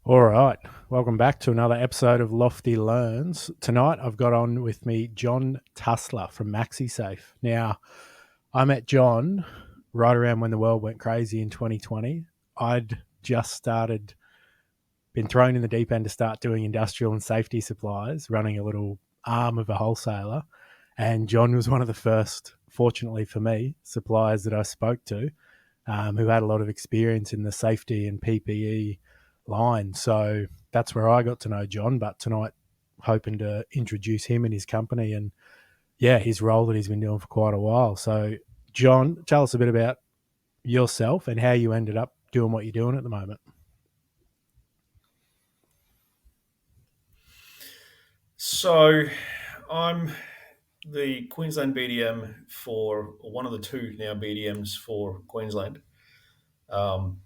All right. Welcome back to another episode of Lofty Learns. Tonight I've got on with me John Tusler from Maxi Safe. Now, I met John right around when the world went crazy in 2020. I'd just been thrown in the deep end to start doing industrial and safety supplies, running a little arm of a wholesaler. And John was one of the first, fortunately for me, suppliers that I spoke to who had a lot of experience in the safety and PPE line. So that's where I got to know John. But tonight, hoping to introduce him and his company and, yeah, his role that he's been doing for quite a while. So, John, tell us a bit about yourself and how you ended up doing what you're doing at the moment. So I'm the Queensland BDM for or one of the two now BDMs for Queensland. Um,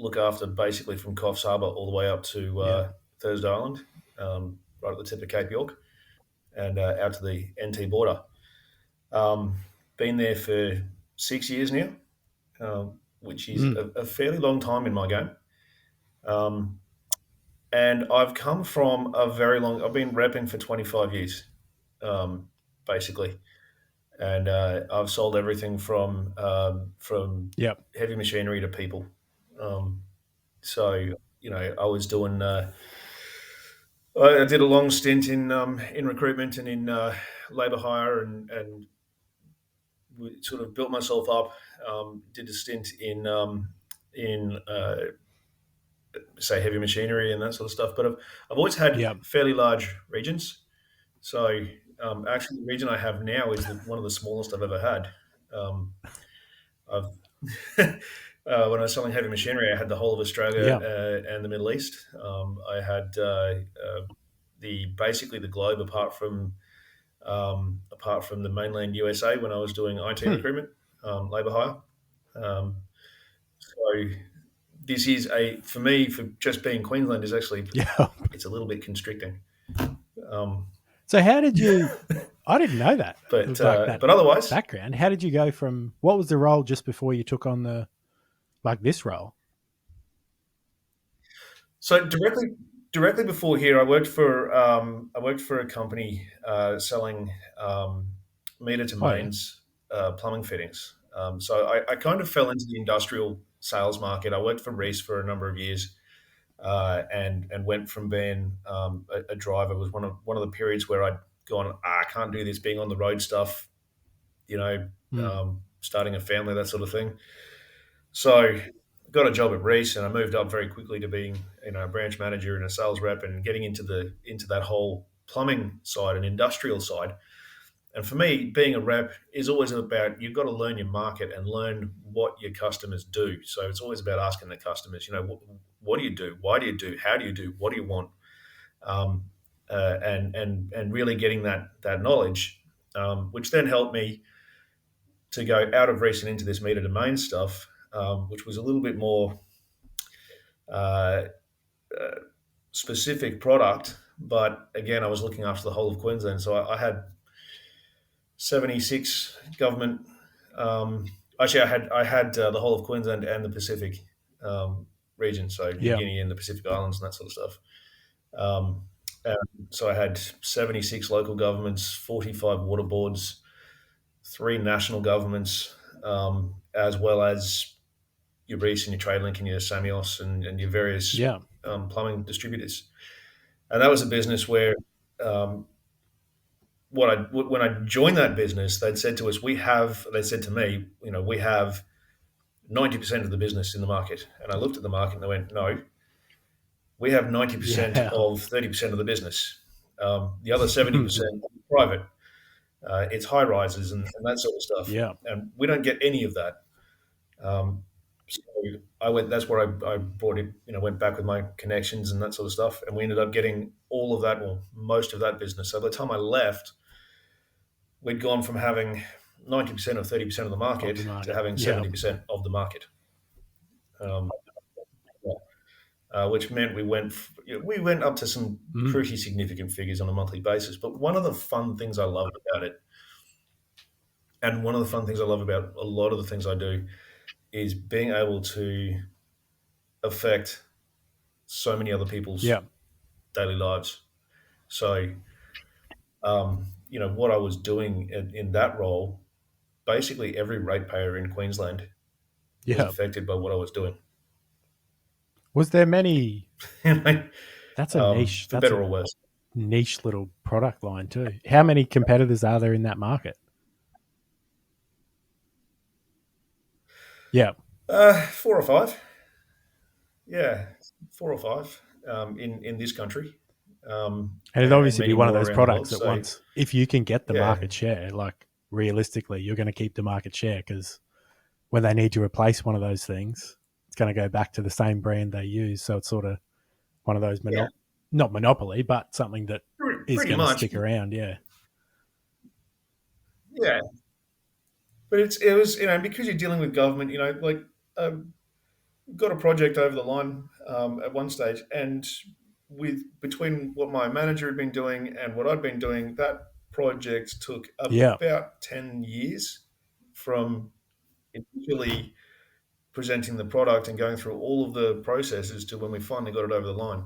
Look after basically from Coffs Harbour all the way up to Yeah. Thursday Island, right at the tip of Cape York, and out to the NT border. Um, Been there for 6 years now, which is Mm. a fairly long time in my game. Um, and I've come from a very long. I've been repping for 25 years, um, basically. And I've sold everything from Yep. heavy machinery to people. Um, so I was doing. I did a long stint in recruitment and in labour hire, and sort of built myself up. Did a stint in say heavy machinery and that sort of stuff. But I've always had Yep. fairly large regions. So actually, the region I have now is one of the smallest I've ever had. Um, I've when I was selling heavy machinery, I had the whole of Australia Yep. and the Middle East. I had the basically the globe apart from the mainland USA when I was doing IT Hmm. recruitment, labour hire. Um, so this is a for me for just being Queensland is actually Yeah. it's a little bit constricting. Um, So, how did you? I didn't know that, but like that but otherwise, background. How did you go from what was the role just before you took on this role? so directly before here, I worked for a company selling meter to Oh, yeah. mains plumbing fittings. So I kind of fell into the industrial sales market. I worked for Reese for a number of years, and went from being a driver. It was one of the periods where I'd gone, I can't do this being on the road stuff, you know, Mm. starting a family, that sort of thing. So got a job at Reese, and I moved up very quickly to being a branch manager and a sales rep, and getting into that whole plumbing side and industrial side. And for me, being a rep is always about you've got to learn your market and learn what your customers do. So it's always about asking the customers, what do you do? Why do you do? How do you do? What do you want? Um, and really getting that knowledge, which then helped me to go out of Reese and into this meter domain stuff, which was a little bit more uh, uh, specific product. But again, I was looking after the whole of Queensland, so I had 76 government. Um, Actually, I had the whole of Queensland and the Pacific region, so New Yeah. Guinea and the Pacific Islands and that sort of stuff. Um, and so I had 76 local governments, 45 water boards, three national governments, as well as your Reece and your TradeLink and your Samios and your various Yeah. plumbing distributors. And that was a business where um, when I joined that business, they'd said to us, they said to me, we have 90% of the business in the market. And I looked at the market and they went, no, we have 90% Yeah. of 30% of the business. The other 70% is private. It's high rises and that sort of stuff. Yeah. And we don't get any of that. Um, so that's where I brought it, went back with my connections and that sort of stuff. And we ended up getting all of that, well, most of that business. So by the time I left, we'd gone from having 90% or 30% of the Of market the to market. having Yeah. 70% of the market. Um, which meant we went up to some Mm. pretty significant figures on a monthly basis. But one of the fun things I loved about it, and one of the fun things I love about a lot of the things I do, is being able to affect. so many other Yeah. people's daily lives. So, what I was doing in that role, basically every ratepayer in Queensland was Yeah. affected by what I was doing. Was there many? You know, That's a niche. for That's a better or worse. niche little product line too. How many competitors are there in that market? Yeah. Four or five, yeah, four or five in this country, And it'd and obviously be many one of more those around the world. products that So once, if you can get the yeah, market share, like realistically, you're going to keep the market share because when they need to replace one of those things, it's going to go back to the same brand they use. So it's sort of one of those yeah, not monopoly, but something that is pretty going to much, stick around. Yeah. yeah. But it was because you're dealing with government, like um, got a project over the line at one stage, and with between what my manager had been doing and what I'd been doing, that project took Yeah. about 10 years from initially presenting the product and going through all of the processes to when we finally got it over the line.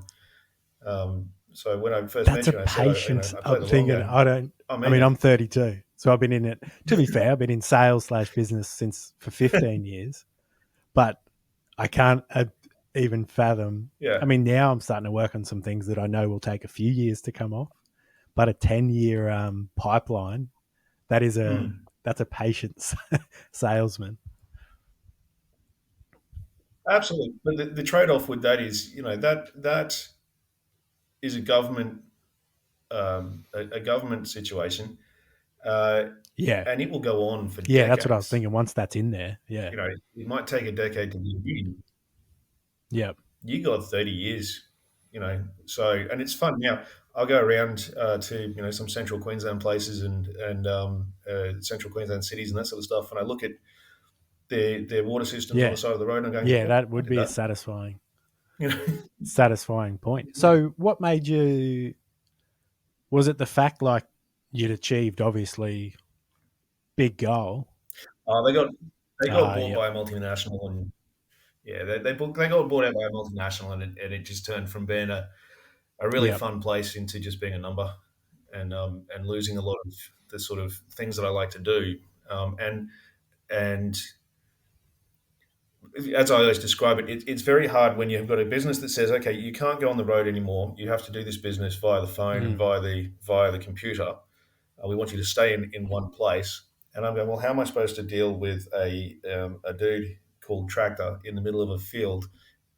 So when I first That's a mentioned it, I said, patience I play the long thing. game. I don't, I I mean mean, it. I'm 32. So I've been in it, to be fair, I've been in sales slash business since for 15 years, but I can't even fathom. I Yeah. mean, now I'm starting to work on some things that I know will take a few years to come off, but a 10-year pipeline, that is Mm, that's a patience salesman. absolutely. But the trade off with that is, that is a government situation, uh, Yeah. and it will go on for Yeah. That's what I was decades. thinking. Once that's in there. Yeah. It might take a decade to do. Yeah. You got 30 years, so, and it's fun now. I'll go around to some central Queensland places and central Queensland cities and that sort of stuff, and I look at their water systems on the Yeah. side of the road, and I'm going, Yeah. yep, That I would did be a that. you know satisfying point. So what made you, was it the fact like you'd achieved obviously big goal? they got bought Yep. by a multinational, and yeah, they got bought out by a multinational, and it just turned from being a really Yep. fun place into just being a number, and losing a lot of the sort of things that I like to do. And as I always describe it's very hard when you've got a business that says, okay, you can't go on the road anymore. You have to do this business via the phone and Mm. via the computer. We want you to stay in one place. And I'm going, well, how am I supposed to deal with a dude called Tractor in the middle of a field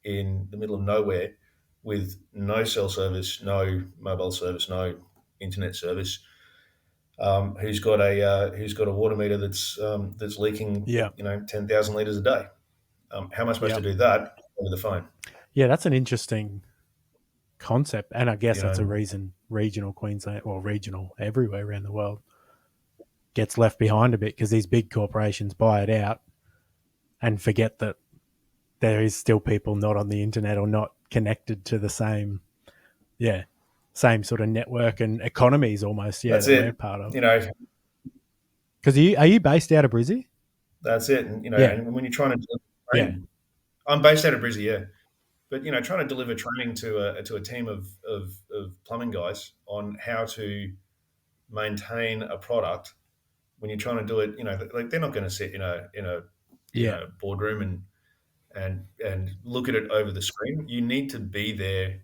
in the middle of nowhere with no cell service, no mobile service, no internet service, who's got a water meter that's leaking, Yep. 10,000 liters a day. How am I supposed to Yep. do that over the phone? Yeah, that's an interesting concept, and I guess You that's a know, reason regional Queensland or regional everywhere around the world gets left behind a bit because these big corporations buy it out and forget that there is still people not on the internet or not connected to the same, yeah, same sort of network and economies almost, yeah, that's that we're it. part of. You know, Because are you based out of Brizzy? that's it. And Yeah. and when you're trying to deliver Yeah. training, I'm based out of Brizzy, yeah. But trying to deliver training to a team of plumbing guys on how to maintain a product when you're trying to do it, like they're not going to sit in a Yeah. boardroom and look at it over the screen. You need to be there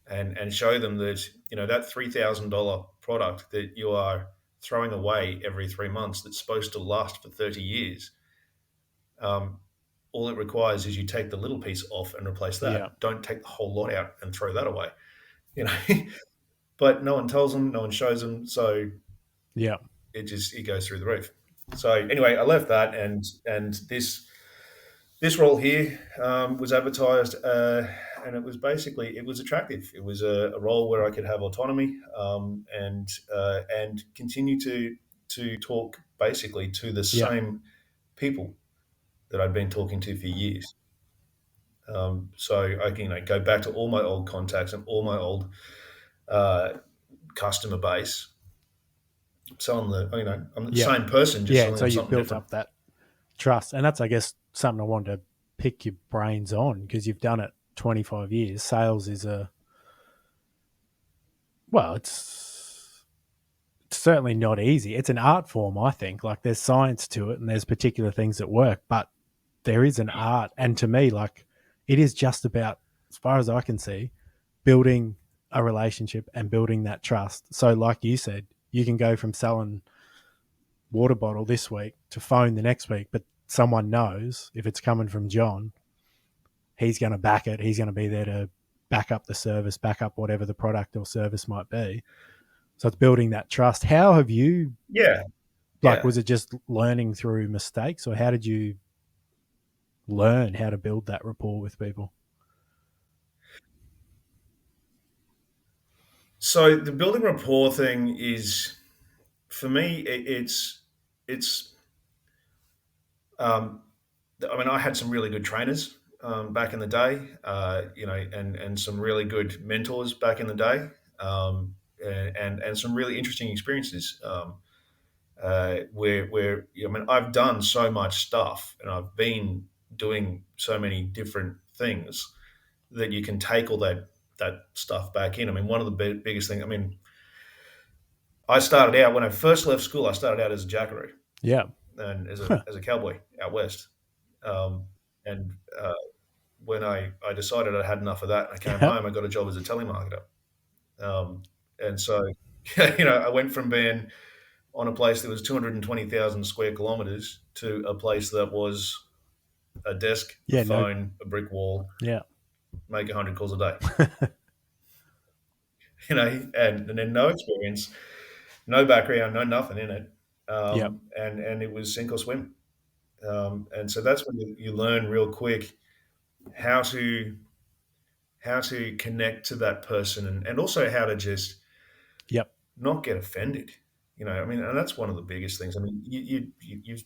and show them that that $3,000 product that you are throwing away every 3 months that's supposed to last for 30 years. Um, all it requires is you take the little piece off and replace Yeah. that. Don't take the whole lot out and throw that away. You know, but no one tells them, no one shows them, so Yeah. it goes through the roof. So anyway, I left that, and this role here was advertised, and it was attractive. It was a role where I could have autonomy, and continue to talk basically to the Yeah. same people that I'd been talking to for years. So I can go back to all my old contacts and all my old uh, customer base. Selling I'm the Yeah. same person, just Yeah. And selling so them you've something built different. up that trust. And that's, I guess, something I wanted to pick your brains on because you've done it 25 years, sales is well, it's certainly not easy. It's an art form, I think. Like there's science to it and there's particular things that work, but there is an art. And to me, like it is just about, as far as I can see, building a relationship and building that trust. So, like you said, you can go from selling water bottle this week to phone the next week, but someone knows if it's coming from John, he's going to back it. He's going to be there to back up the service, back up whatever the product or service might be. So it's building that trust. How have you, Yeah, like, yeah. was it just learning through mistakes, or how did you learn how to build that rapport with people? So the building rapport thing is, for me, it's. Um, I mean, I had some really good trainers back in the day, and some really good mentors back in the day, and some really interesting experiences. I mean, I've done so much stuff, and I've been doing so many different things that you can take all that stuff back in. I mean, one of the biggest things. I mean, I started out when I first left school. I started out as a jackaroo Yeah. and as a Huh. as a cowboy out west. Um, and when I decided I had enough of that, and I came Yep. home, I got a job as a telemarketer. And so, I went from being on a place that was 220,000 square kilometers to a place that was a desk, a Yeah. No. phone, a brick wall, Yeah. make 100 calls a day. And then no experience, no background, no nothing in it, Yep. and it was sink or swim. And so that's when you learn real quick how to connect to that person, and also how to just Yep. not get offended. I mean, and that's one of the biggest things. I mean, you've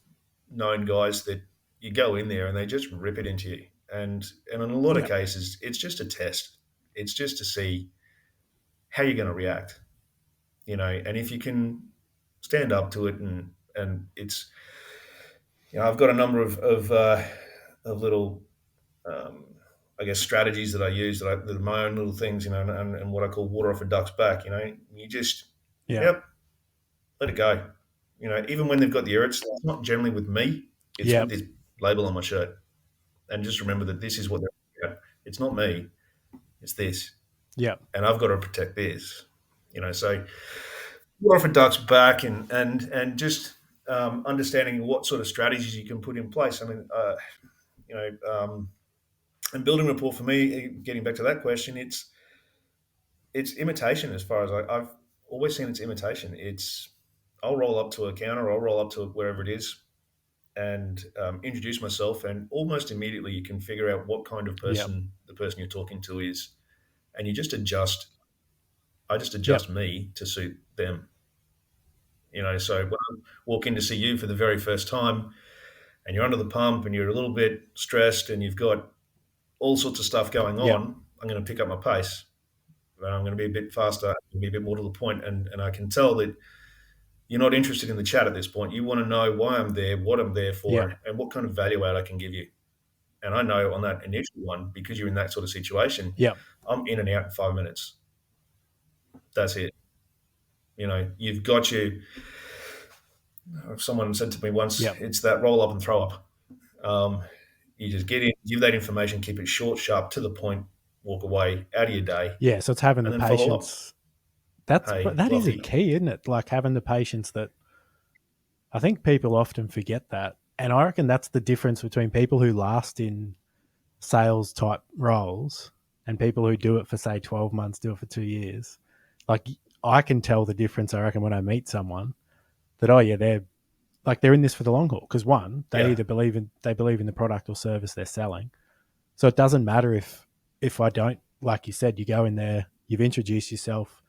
known guys that you go in there and they just rip it into you, and in a lot of Yep. cases, it's just a test. It's just to see how you're going to react. And if you can stand up to it, and it's I've got a number of little um, I guess strategies that I use, that are my own little things, and what I call water off a duck's back. You just, Yeah. yep, let it go. Even when they've got the errors, it's not generally with me. It's with Yep. this label on my shirt. And just remember that this is what they're about. It's not me. It's this, Yep. and I've got to protect this. So water off a duck's back, and just understanding what sort of strategies you can put in place. I mean, you know, um, and building rapport for me, getting back to that question, it's imitation. As far as I've always seen, it's imitation. It's I'll roll up to a counter, I'll roll up to wherever it is, and introduce myself, and almost immediately you can figure out what kind of Yep. person the person you're talking to is, and you just adjust. I just Yep. adjust me to suit them. So when I walk in to see you for the very first time, and you're under the pump, and you're a little bit stressed, and you've got all sorts of stuff going Yep. on, I'm going to pick up my pace. I'm going to be a bit faster, be a bit more to the point, and I can tell that you're not interested in the chat at this point. You want to know why I'm there, what I'm there Yep. for, and what kind of value add I can give you. And I know on that initial one, because you're in that sort of situation, Yep. I'm in and out in 5 minutes. That's it. You've got your. Someone said to me once, Yep. it's that roll up and throw up. Um, you just get in, give that information, keep it short, sharp, to the point, walk away, out of your day, Yeah. So it's having and the then follow up. patience. That's Hey, that is a Lofty, key, isn't it? Like having the patience that I think people often forget that. And I reckon that's the difference between people who last in sales type roles and people who do it for say 12 months, do it for 2 years. Like I can tell the difference, I reckon, when I meet someone that, oh yeah, they're in this for the long haul. Because one, they yeah, either believe in the product or service they're selling. So it doesn't matter if I don't, like you said, you go in there, you've introduced yourself,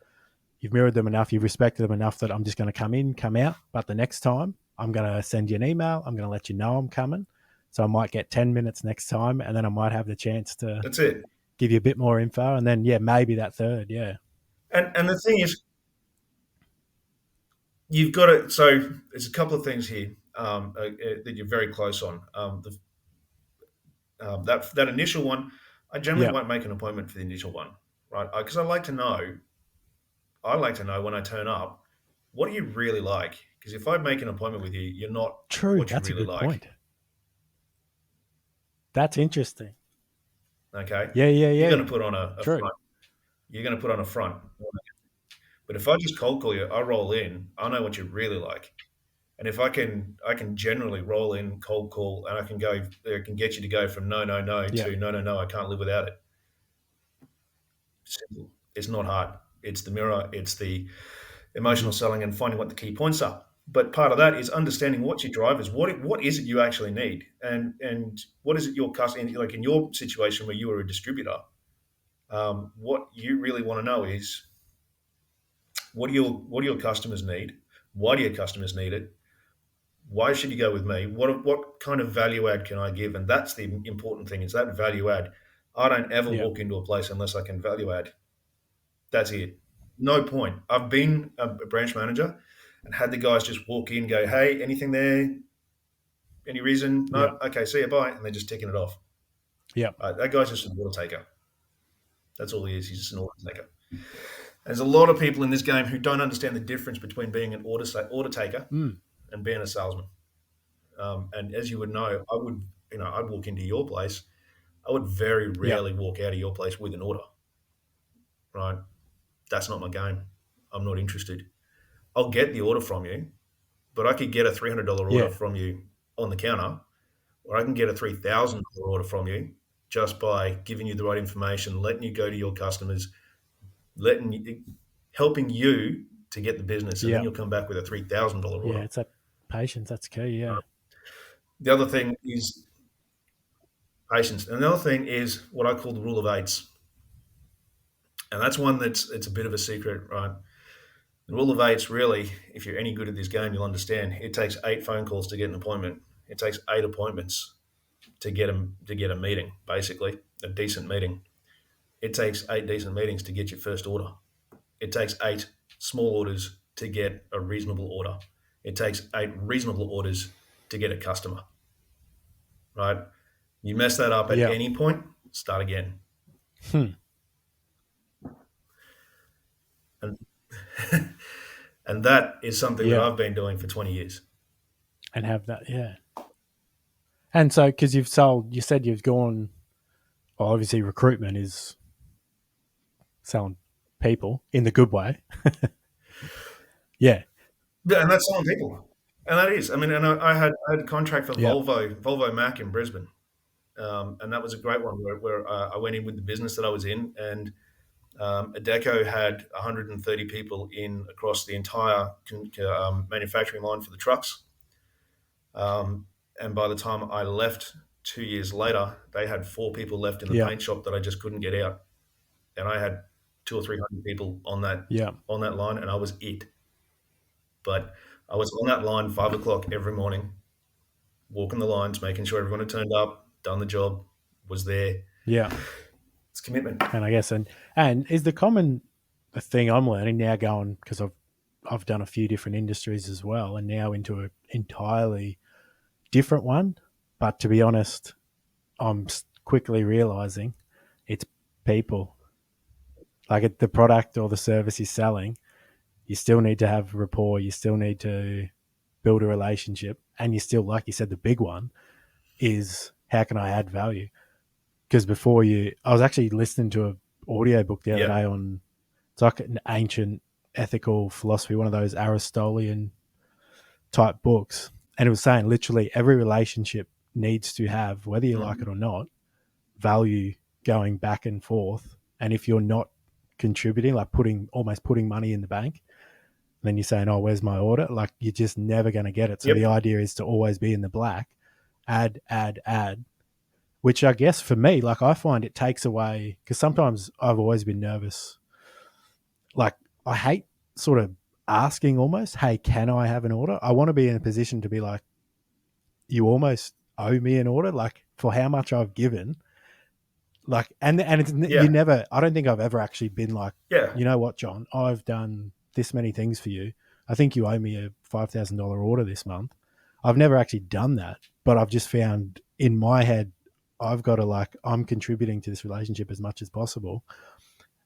you've mirrored them enough, you've respected them enough that I'm just going to come in, come out. But the next time, I'm going to send you an email. I'm going to let you know I'm coming. So I might get 10 minutes next time, and then I might have the chance to that's it. give you a bit more info. And then, yeah, maybe that third. Yeah. And the thing is, you've got to. So there's a couple of things here that you're very close on. That initial one, I generally Yep. won't make an appointment for the initial one, right? Because I like to know. I like to know when I turn up, what do you really like? Because if I make an appointment with you, you're not True. what you That's a really good like. point. That's interesting. Okay, Yeah, yeah, you're going yeah. to put on a True. front. You're going to put on a front. But if I just cold call you, I roll in. I know what you really like. And if I can generally roll in, cold call, and I can get you to go from no, no, no Yeah. to no, no, no. I can't live without it. Simple. It's not hard. It's the mirror. It's the emotional Hmm. selling and finding what the key points are. But part of that is understanding what your drivers, what is it you actually need, and what is it your customer, like in your situation where you are a distributor. What you really want to know is what do your customers need? Why do your customers need it? Why should you go with me? What kind of value add can I give? And that's the important thing, is that value add. I don't ever Yeah. walk into a place unless I can value add. That's it. No point. I've been a branch manager and had the guys just walk in, go, hey, anything there? Any reason? Yeah. No. Okay, see you, bye. And they're just ticking it off. Yeah. That guy's just an order taker. That's all he is. He's just an order taker. There's a lot of people in this game who don't understand the difference between being an order taker Mm. and being a salesman. And as you would know, I'd walk into your place. I would very Yeah. rarely walk out of your place with an order, right? That's not my game. I'm not interested. I'll get the order from you, but I could get a $300 order Yeah. from you on the counter, or I can get a $3,000 order from you just by giving you the right information, letting you go to your customers, letting you, helping you to get the business, and then Yeah. you'll come back with a $3,000 Yeah. order. It's that patience. That's key. Yeah. The other thing is patience, and the other thing is what I call the rule of eights, and that's one that's it's a bit of a secret, right? The rule of eights, really, if you're any good at this game, you'll understand. It takes 8 phone calls to get an appointment. It takes 8 appointments to get a meeting, basically a decent meeting. It takes 8 decent meetings to get your first order. It takes 8 small orders to get a reasonable order. It takes 8 reasonable orders to get a customer. Right? You mess that up at Yeah. any point, start again. Hmm. And and that is something that Yeah. I've been doing for 20 years. And have that. Yeah. And so, because you've sold, you said you've gone, well, obviously recruitment is selling people in the good way. Yeah. Yeah, and that's selling people. And that is. I mean, and I had a contract for Yep. Volvo Mac in Brisbane. And that was a great one where I went in with the business that I was in, and Adecco had 130 people in across the entire manufacturing line for the trucks. And by the time I left 2 years later, they had 4 people left in the Yep. paint shop that I just couldn't get out, and I had 200 or 300 people Yep. on that line, and I was it. But I was on that line 5 o'clock every morning, walking the lines, making sure everyone had turned up, done the job, was there. Yeah. It's commitment. And I guess, and is the common thing I'm learning now, going, because I've done a few different industries as well, and now into an entirely different one. But to be honest, I'm quickly realizing it's people. Like the product or the service you're selling, you still need to have rapport. You still need to build a relationship, and you still, like you said, the big one is how can I add value? Because I was actually listening to an audio book the other Yeah. day on, it's like an ancient ethical philosophy, one of those Aristotelian type books, and it was saying literally every relationship needs to have, whether you like it Mhm. or not, value going back and forth. And if you're not contributing, like almost putting money in the bank, then you're saying, oh, where's my order? Like you're just never going to get it. So the Yep. idea is to always be in the black, add, which I guess for me, like I find it takes away, because sometimes I've always been nervous. Like I hate sort of asking almost, hey, can I have an order? I want to be in a position to be like, you almost owe me an order, like for how much I've given. Like, and it's, you Yeah. never, I don't think I've ever actually been like, Yeah. you know what, John, I've done this many things for you. I think you owe me a $5,000 order this month. I've never actually done that, but I've just found in my head, I've got to I'm contributing to this relationship as much as possible.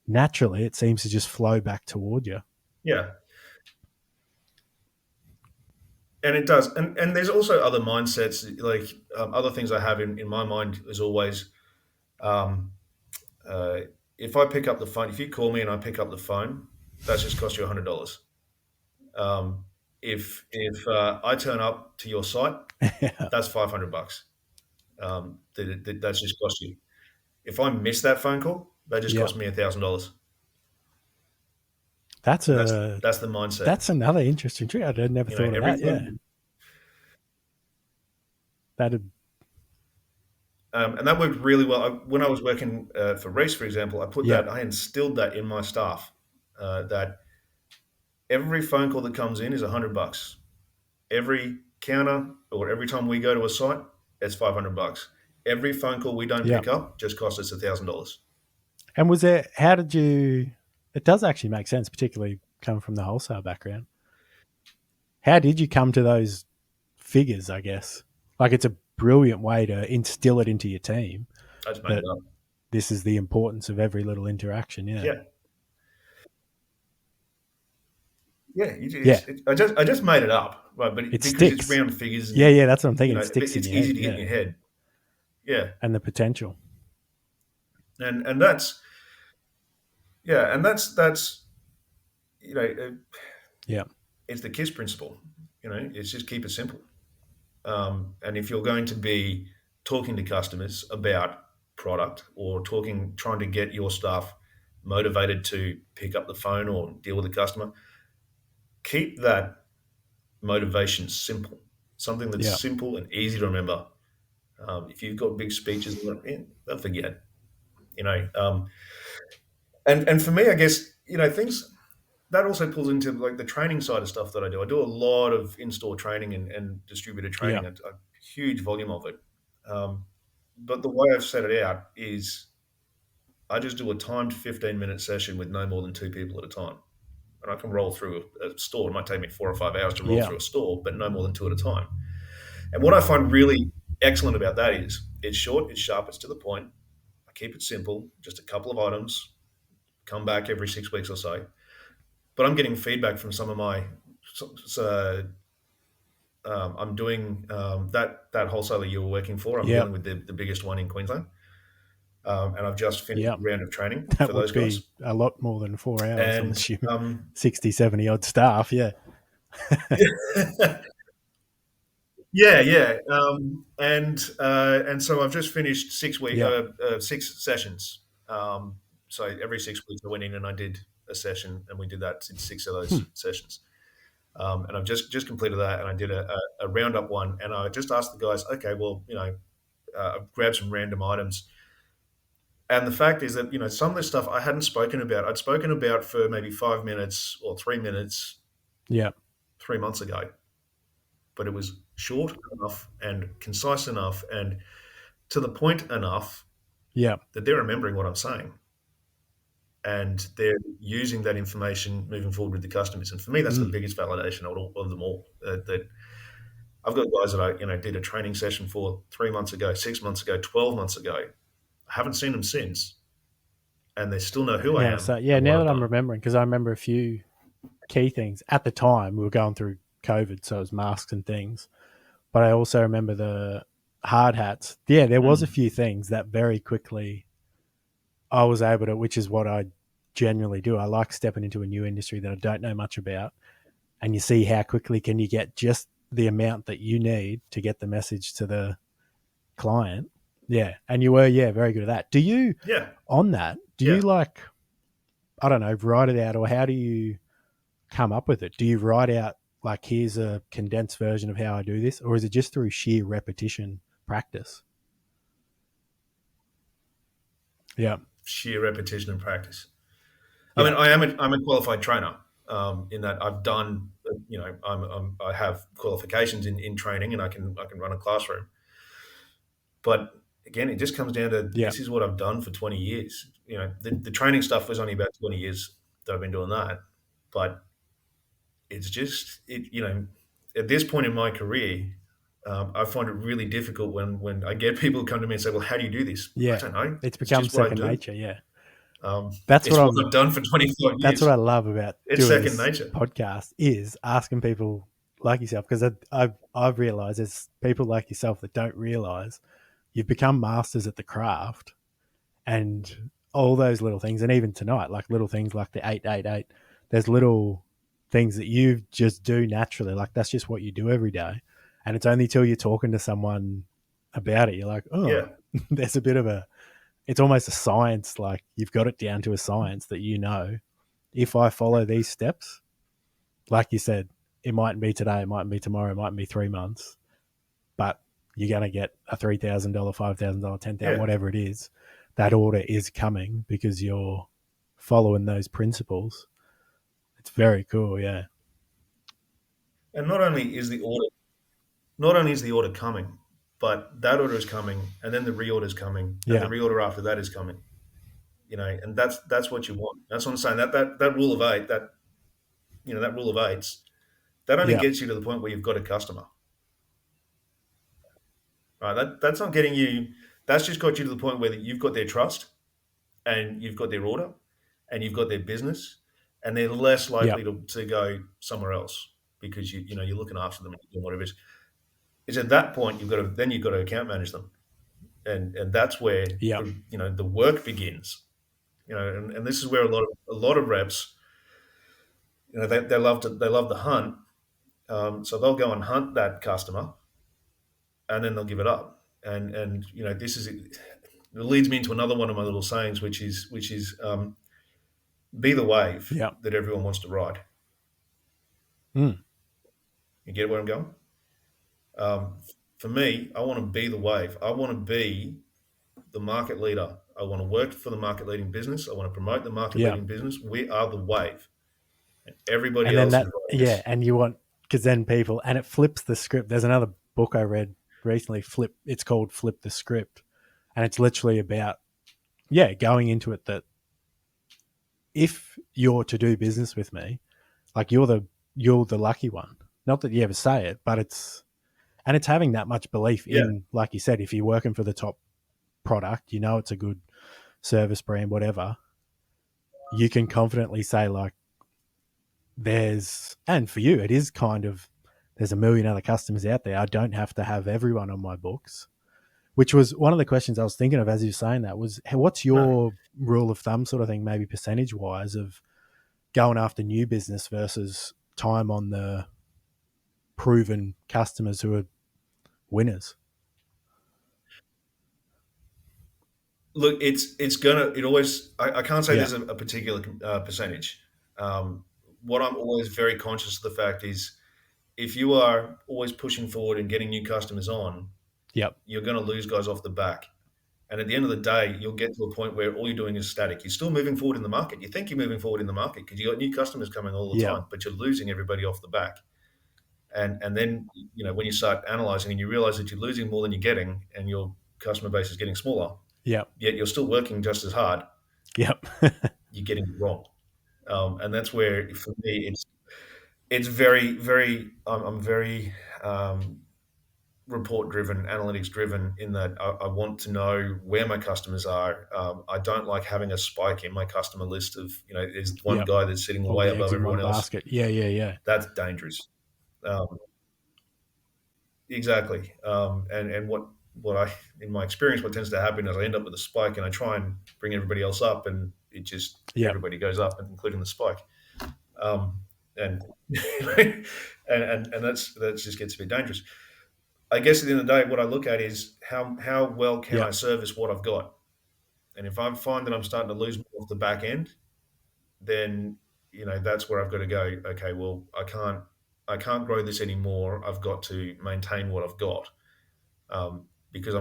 Naturally, it seems to just flow back toward you. Yeah, and it does. And there's also other mindsets, like other things I have in my mind is always, um, uh, if I pick up the phone, if you call me and I pick up the phone, that's just cost you $100. Um, if I turn up to your site, Yeah. that's $500. That's just cost you. If I miss that phone call, that just Yeah. cost me $1,000. That's And that's a that's the mindset. that's another interesting trick. I'd never You know, thought of every that. Yeah. phone, That'd and that worked really well. When I was working for Reese, for example, yeah. I instilled that in my staff, that every phone call that comes in is $100. Every counter or every time we go to a site, it's $500. Every phone call we don't Yeah. pick up just costs us $1,000. And was there how did you it does actually make sense, particularly coming from the wholesale background. How did you come to those figures, I guess? Like it's a brilliant way to instill it into your team I just made it that up. this is the importance of every little interaction. Yeah. Yeah, yeah. Yeah. I just made it up, right? It Because it's sticks. round figures, Yeah, and yeah, that's what I'm you thinking. know, It sticks in it's your easy head. to get in Yeah. your head. Yeah, And the potential. and that's yeah, and that's you know, Yeah. it's the KISS principle. You know, it's just keep it simple. And if you're going to be talking to customers about product or trying to get your staff motivated to pick up the phone or deal with a customer, keep that motivation simple. Something that's Yeah. simple and easy to remember. If you've got big speeches, they'll forget. You know, and for me, I guess things that also pulls into like the training side of stuff that I do. I do a lot of in-store training and distributed Yeah. training, a huge volume of it. Um, but the way I've set it out is I just do a timed 15-minute session with no more than two people at a time. And I can roll through a store. It might take me 4 or 5 hours to roll Yeah. through a store, but no more than two at a time. And what I find really excellent about that is it's short, it's sharp, it's to the point. I keep it simple, just a couple of items, come back every 6 weeks or so. But I'm getting feedback from some of my so, I'm doing that wholesaler you were working for. I'm Yeah. dealing with the biggest one in Queensland, and I've just finished Yeah. a round of training That for would those be guys. a lot more than 4 hours, I'm And assuming. 60, 70 odd staff. Yeah. yeah, and so I've just finished Yeah. 6 sessions. So every 6 weeks I went in and I did a session, and we did that in six of Hmm. those sessions. And I've just completed that, and I did a roundup one, and I just asked the guys, okay, well, grab some random items. And the fact is that some of this stuff I hadn't spoken about. I'd spoken about for maybe 5 minutes or 3 minutes Yeah. 3 months ago, but it was short enough and concise enough and to the point enough Yeah. that they're remembering what I'm saying and they're using that information moving forward with the customers. And for me, that's the Mm. biggest validation of them all. That I've got guys that I did a training session for 3 months ago, 6 months ago, 12 months ago. I haven't seen them since, and they still know who I Yeah. am So, yeah, and what now I've that I'm done. remembering, because I remember a few key things at the time, we were going through COVID, so it was masks and things. But I also remember the hard hats. Yeah, there was a Mm. few things that very quickly I was able to, which is what I genuinely do. I like stepping into a new industry that I don't know much about, and you see how quickly can you get just the amount that you need to get the message to the client. Yeah, and you were very good at that. Do you Yeah, on that? Do you yeah. like I don't know write it out, or how do you come up with it? Do you write out like here's a condensed version of how I do this, or is it just through sheer repetition practice? Yeah, Sheer repetition and practice. I yeah, mean, I'm a qualified trainer. In that I've done, I have qualifications in training, and I can run a classroom. But again, it just comes down to yeah, this is what I've done for 20 years. The training stuff was only about 20 years that I've been doing that. But it's just, at this point in my career, I find it really difficult when I get people come to me and say, "Well, how do you do this?" I Yeah. don't know. It's It's become just what I second do. nature. Yeah. Um, That's what it's what I'm I've done for 25 that's what years. I love about It's doing second this nature. podcast is asking people like yourself, because I've realized there's people like yourself that don't realize you've become masters at the craft, and all those little things, and even tonight, like little things like the 888, there's little things that you just do naturally, like that's just what you do every day, and it's only till you're talking to someone about it you're like, oh, Yeah, there's a bit of a, it's almost a science, like you've got it down to a science that, if I follow these steps, like you said, it mightn't be today, it mightn't be tomorrow, it mightn't be 3 months, but you're going to get a $3,000, $5,000, 10,000, yeah. whatever it is. That order is coming because you're following those principles. It's very cool. Yeah. And not only is the order coming, but that order is coming, and then the reorder is coming, and the Yeah. reorder after that is coming. And that's what you want. That's what I'm saying. That rule of eight, that rule of eights, that only Yeah. gets you to the point where you've got a customer, right? That's not getting you. That's just got you to the point where you've got their trust, and you've got their order, and you've got their business, and they're less Yeah. likely to go somewhere else because you're looking after them and doing whatever it is. Is at that point you've got to account manage them, and that's where Yeah. the work begins. And this is where a lot of reps, they love to hunt. So they'll go and hunt that customer, and then they'll give it up. And this is it leads me into another one of my little sayings, which is be the wave Yeah. that everyone wants to ride. Mm. You get where I'm going? Um, for me, I want to be the wave. I want to be the market leader. I want to work for the market leading business. I want to promote the market Yeah. leading business. We are the wave, and everybody And then else is that, riding yeah. us. And you want, because then people, and it flips the script. There's another book I read recently, it's called Flip the Script. And it's literally about, yeah, going into it that if you're to do business with me, like you're the lucky one. Not that you ever say it, but it's having that much belief Yeah, in, like you said, if you're working for the top product, it's a good service brand, whatever, you can confidently say, like, and for you, it is kind of, there's a million other customers out there. I don't have to have everyone on my books, which was one of the questions I was thinking of as you were saying that was, what's no. your rule of thumb sort of thing, maybe percentage wise, of going after new business versus time on the proven customers who are winners? Look, it always. I can't say Yeah. there's a particular percentage. Um, what I'm always very conscious of the fact is if you are always pushing forward and getting new customers on, Yep. you're going to lose guys off the back. And at the end of the day, you'll get to a point where all you're doing is static. You're still moving forward in the market. You think you're moving forward in the market because you got new customers coming all the Yep. time, but you're losing everybody off the back. And then when you start analyzing and you realize that you're losing more than you're getting, and your customer base is getting smaller, Yep. yet you're still working just as hard, Yep. you're getting it wrong. And that's where, for me, it's very, very. I'm very report driven, analytics driven, in that I want to know where my customers are. I don't like having a spike in my customer list of, there's one Yep. guy that's sitting All way the eggs above in one everyone else. basket. Yeah. Yeah. Yeah. That's dangerous. Um, exactly. And what I, in my experience, what tends to happen is I end up with a spike and I try and bring everybody else up, and it just, Yep. everybody goes up, including the spike. Um, and, and that just gets a bit dangerous. I guess at the end of the day, what I look at is how well can I Yep. service what I've got. And if I find that I'm starting to lose more off the back end, then that's where I've got to go. Okay, well, I can't grow this anymore. I've got to maintain what I've got, because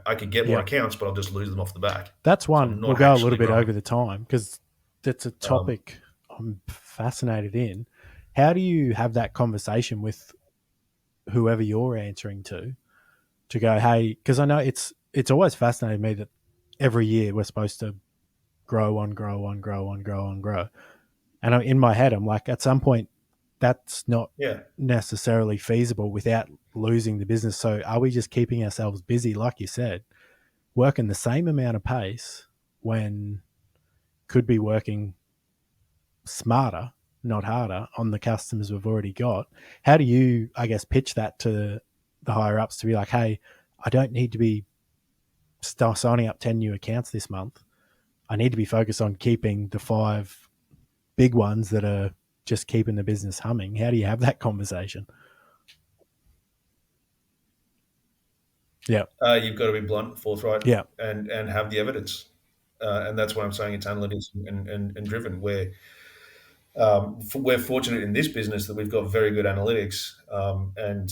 I could get more Yep. accounts, but I'll just lose them off the back. That's So one I'm we'll not go a little actually bit growing. over the time, because that's a Um, topic I'm fascinated in. How do you have that conversation with whoever you're answering to go, hey, because I know it's always fascinated me that every year we're supposed to grow on, grow on, grow on, grow on, grow. And in my head, I'm like, at some point, that's not Yeah. necessarily feasible without losing the business. So are we just keeping ourselves busy, like you said, working the same amount of pace when could be working smarter, not harder, on the customers we've already got? How do you, I guess, pitch that to the higher ups to be like, hey, I don't need to be signing up 10 new accounts this month. I need to be focused on keeping the 5 big ones that are just keeping the business humming. How do you have that conversation? Yeah. You've got to be blunt, forthright, Yeah. and have the evidence. And that's why I'm saying it's analytics and driven. We're fortunate in this business that we've got very good analytics, and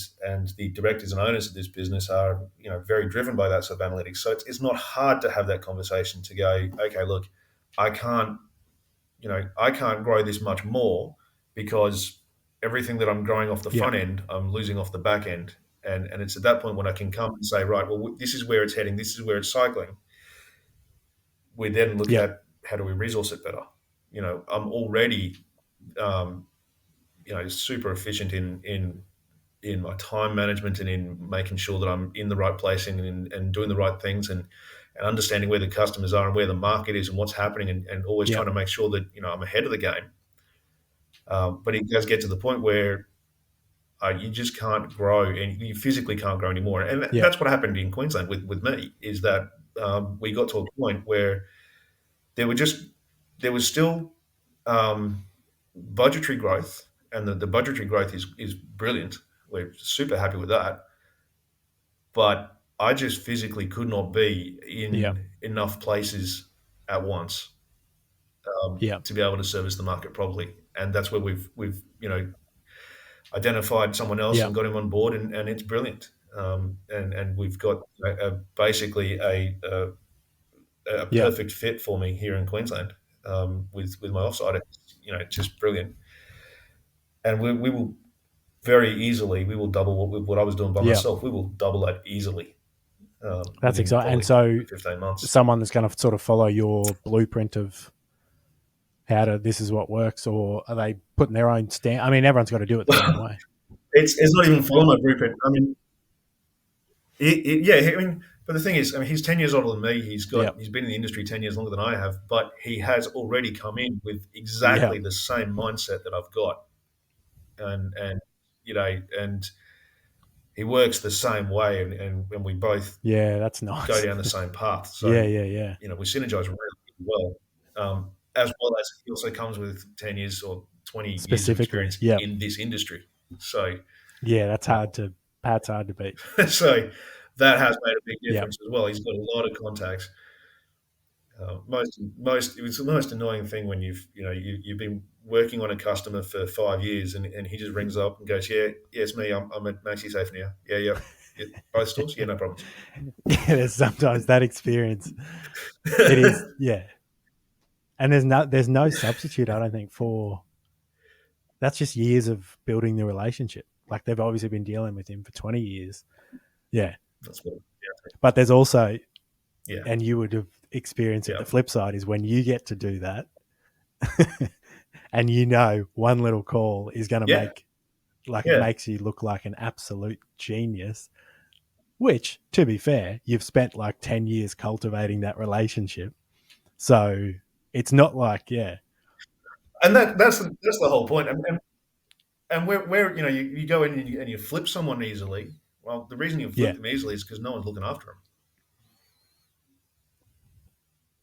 the directors and owners of this business are very driven by that sort of analytics. So it's not hard to have that conversation to go, okay, look, I can't I can't grow this much more because everything that I'm growing off the Yeah. front end, I'm losing off the back end. And it's at that point when I can come and say, right, well, this is where it's heading, this is where it's cycling. We then look Yeah. at how do we resource it better. I'm already um, super efficient in my time management and in making sure that I'm in the right place and doing the right things and understanding where the customers are and where the market is and what's happening and always Yeah. trying to make sure that I'm ahead of the game. But it does get to the point where you just can't grow and you physically can't grow anymore. And Yeah. that's what happened in Queensland with me is that we got to a point where there were just there was still um, budgetary growth, and the budgetary growth is brilliant. We're super happy with that, but I just physically could not be Yeah. in enough places at once Yeah. to be able to service the market properly, and that's where we've identified someone else Yeah. and got him on board, and it's brilliant. And we've got basically a Yeah. perfect fit for me here in Queensland with my offside. It's just brilliant, and we will very easily we will double what I was doing by Yeah. myself. We will double that easily That's within exciting. And probably so 15 months. someone that's going to sort of follow your blueprint of how to, this is what works, or are they putting their own stand? I mean, everyone's got to do it the same way. It's not even following my blueprint. I mean, yeah. I mean, but the thing is, I mean, he's 10 years older than me. Yeah. He's been in the industry 10 years longer than I have, but he has already come in with Yeah. exactly the same mindset that I've got, and and he works the same way, and we both Yeah. That's go nice. down the same path. So Yeah. Yeah. Yeah. we synergize really well. As well as he also comes with 10 years or 20 years of Specifically. experience Yeah. in this industry. So Yeah. That's uh, hard to beat. so that has made a big Yeah. difference as well. He's got a lot of contacts. Most it was the most annoying thing when you've been working on a customer for 5 years and he just rings up and goes, yeah, it's me. I'm at Maxi Safe now. Yeah, yeah. Both stores? Yeah, no problems. Yeah. There's sometimes that experience. It is. Yeah. And there's no substitute, I don't think, for that's just years of building the relationship. Like they've obviously been dealing with him for 20 years. Yeah. That's what. But there's also, Yeah, and you would have experienced it, yeah, the flip side is when you get to do that and one little call is going to yeah, make, like, it yeah. makes you look like an absolute genius, which, to be fair, you've spent like 10 years cultivating that relationship. So it's not like, yeah, And that's the whole point. And where you go in and you flip someone easily. Well, the reason you flip yeah, them easily is because no one's looking after them.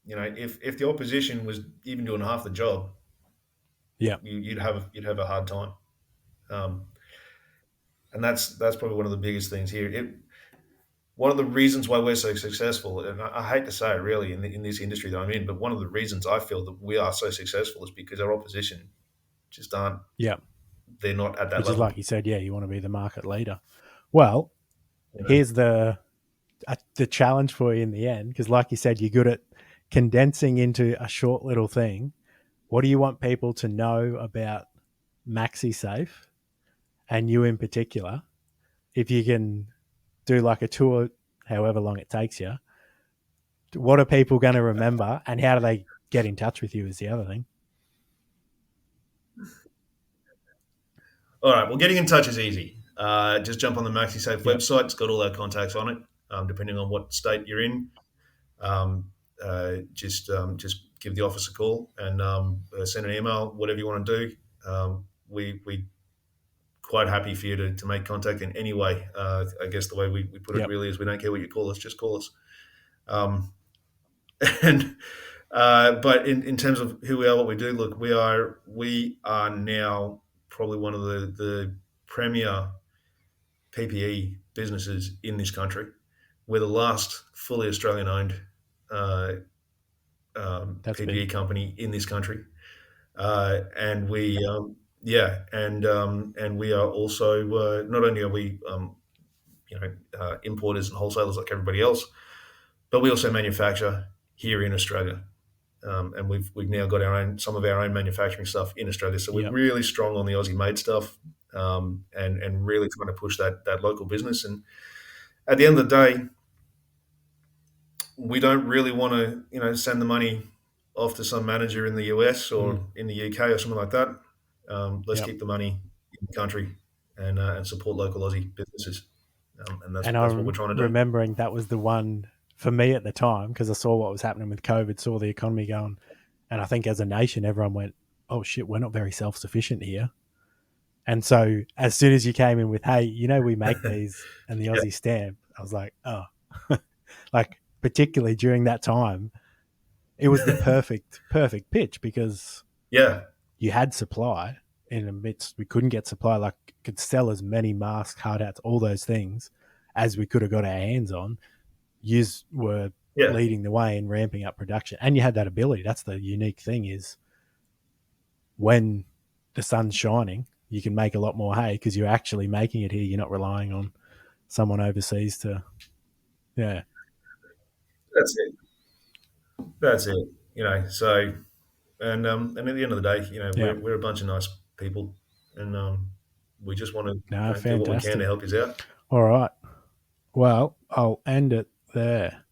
If the opposition was even doing half the job, yeah, you'd have a hard time. Um, and that's probably one of the biggest things here. One of the reasons why we're so successful, and I hate to say it really in this industry that I'm in, but one of the reasons I feel that we are so successful is because our opposition just aren't. yeah. They're not at that Which is level. like you said, yeah, you want to be the market leader. Well, You know? here's the challenge for you in the end, because like you said, you're good at condensing into a short little thing. What do you want people to know about Maxi Safe and you in particular? If you can do like a tour, however long it takes you, what are people going to remember and how do they get in touch with you is the other thing. All right. Well, getting in touch is easy. Just jump on the Maxisafe Yep. website. It's got all our contacts on it, depending on what state you're in. Um, just give the office a call and send an email, whatever you want to do. We quite happy for you to make contact in any way. I guess the way we put it Yep. really is we don't care what you call us, just call us. Um, and but in terms of who we are, what we do, look, we are now probably one of the premier PPE businesses in this country. We're the last fully Australian owned uh, That's big. PPE company in this country, and we yeah, and we are also not only are we importers and wholesalers like everybody else, but we also manufacture here in Australia. And we've now got some of our own manufacturing stuff in Australia. So we're Yep. really strong on the Aussie made stuff, and really trying to push that local business. And at the end of the day, we don't really want to send the money off to some manager in the US Mm. or in the UK or something like that. Let's Yep. keep the money in the country and support local Aussie businesses. And And that's what we're I'm trying to do. remembering that was the one for me at the time because I saw what was happening with COVID, saw the economy going, and I think as a nation, everyone went, "Oh shit, we're not very self sufficient here." And so as soon as you came in with, "Hey, we make these and the Yeah, Aussie stamp," I was like, "Oh," like particularly during that time, it was the perfect pitch because yeah, you had supply in the midst we couldn't get supply, like could sell as many masks, hard hats, all those things as we could have got our hands on. Yous were yeah, leading the way in ramping up production, and you had that ability. That's the unique thing is when the sun's shining, you can make a lot more hay because you're actually making it here. You're not relying on someone overseas to, yeah, that's it. That's it. So and at the end of the day, yeah. we're a bunch of nice people, and we just want to No, do what we can to fantastic. help you out. All right. Well, I'll end it there.